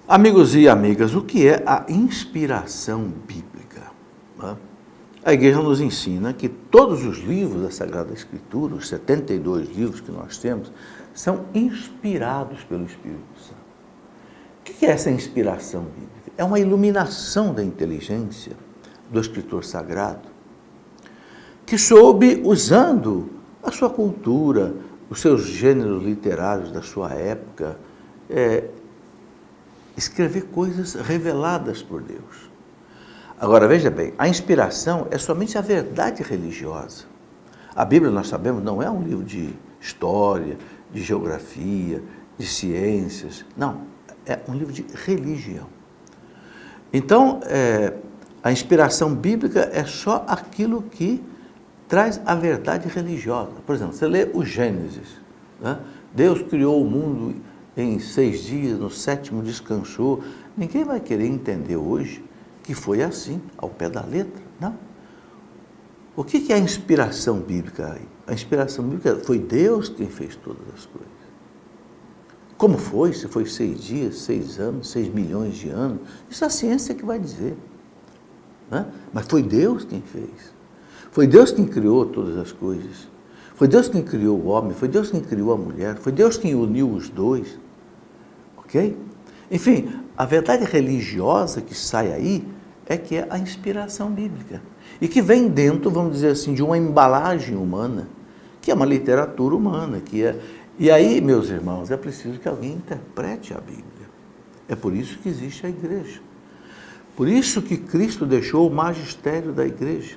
Amigos e amigas, o que é a inspiração bíblica? A igreja nos ensina que todos os livros da Sagrada Escritura, os 72 livros que nós temos, são inspirados pelo Espírito Santo. O que é essa inspiração bíblica? É uma iluminação da inteligência do escritor sagrado, que soube, usando a sua cultura, os seus gêneros literários da sua época, escrever coisas reveladas por Deus. Agora, veja bem, a inspiração é somente a verdade religiosa. A Bíblia, nós sabemos, não é um livro de história, de geografia, de ciências. Não, é um livro de religião. Então, a inspiração bíblica é só aquilo que traz a verdade religiosa. Por exemplo, você lê o Gênesis, né? Deus criou o mundo em 6 dias, no 7º descansou. Ninguém vai querer entender hoje que foi assim, ao pé da letra, não. O que é a inspiração bíblica aí? A inspiração bíblica foi Deus quem fez todas as coisas. Como foi? Se foi 6 dias, 6 anos, 6 milhões de anos, isso a ciência que vai dizer, né? Mas foi Deus quem fez. Foi Deus quem criou todas as coisas. Foi Deus quem criou o homem, foi Deus quem criou a mulher, foi Deus quem uniu os dois. Ok? Enfim, a verdade religiosa que sai aí é que é a inspiração bíblica. E que vem dentro, vamos dizer assim, de uma embalagem humana, que é uma literatura humana, E aí, meus irmãos, é preciso que alguém interprete a Bíblia. É por isso que existe a igreja. Por isso que Cristo deixou o magistério da igreja.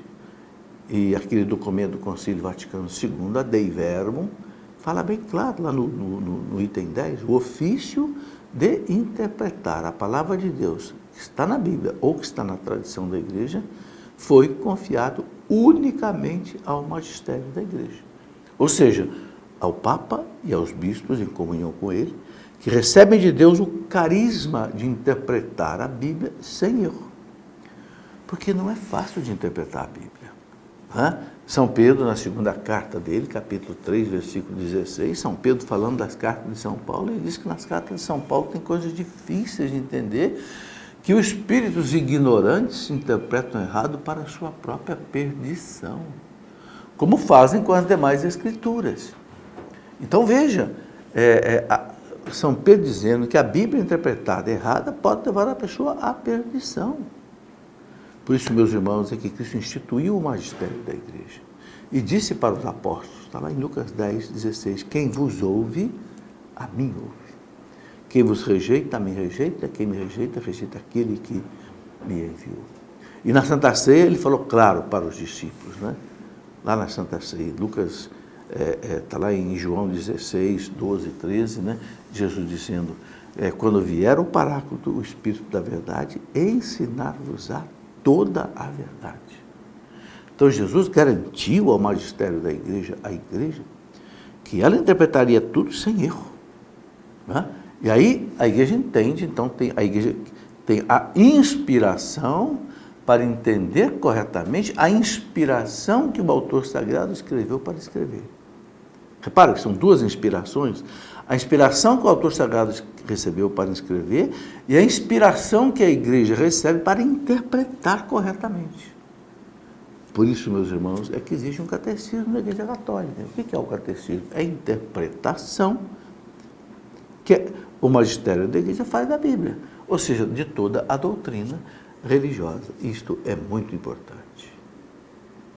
E aquele documento do Concílio Vaticano II, a Dei Verbum, fala bem claro lá no item 10, o ofício de interpretar a palavra de Deus, que está na Bíblia ou que está na tradição da igreja, foi confiado unicamente ao magistério da igreja. Ou seja, ao Papa e aos bispos em comunhão com ele, que recebem de Deus o carisma de interpretar a Bíblia sem erro. Porque não é fácil de interpretar a Bíblia. São Pedro, na segunda carta dele, capítulo 3, versículo 16, São Pedro falando das cartas de São Paulo, ele diz que nas cartas de São Paulo tem coisas difíceis de entender, que os espíritos ignorantes interpretam errado para a sua própria perdição, como fazem com as demais escrituras. Então veja, São Pedro dizendo que a Bíblia interpretada errada pode levar a pessoa à perdição. Por isso, meus irmãos, é que Cristo instituiu o magistério da igreja e disse para os apóstolos, está lá em Lucas 10, 16, quem vos ouve, a mim ouve. Quem vos rejeita, a mim rejeita. Quem me rejeita, rejeita aquele que me enviou. E na Santa Ceia ele falou claro para os discípulos, né? Lá na Santa Ceia, Lucas, está lá em João 16, 12, 13, né? Jesus dizendo, quando vier o Paráclito, o Espírito da verdade, ensinar-vos-á toda a verdade. Então Jesus garantiu ao magistério da igreja, à igreja, que ela interpretaria tudo sem erro, né? E aí a igreja entende, então a igreja tem a inspiração para entender corretamente a inspiração que o autor sagrado escreveu para escrever. Repara que são 2 inspirações, a inspiração que o autor sagrado recebeu para escrever e a inspiração que a igreja recebe para interpretar corretamente. Por isso, meus irmãos, é que existe um catecismo na igreja católica. O que é o catecismo? É a interpretação que o magistério da igreja faz da Bíblia, ou seja, de toda a doutrina religiosa. Isto é muito importante.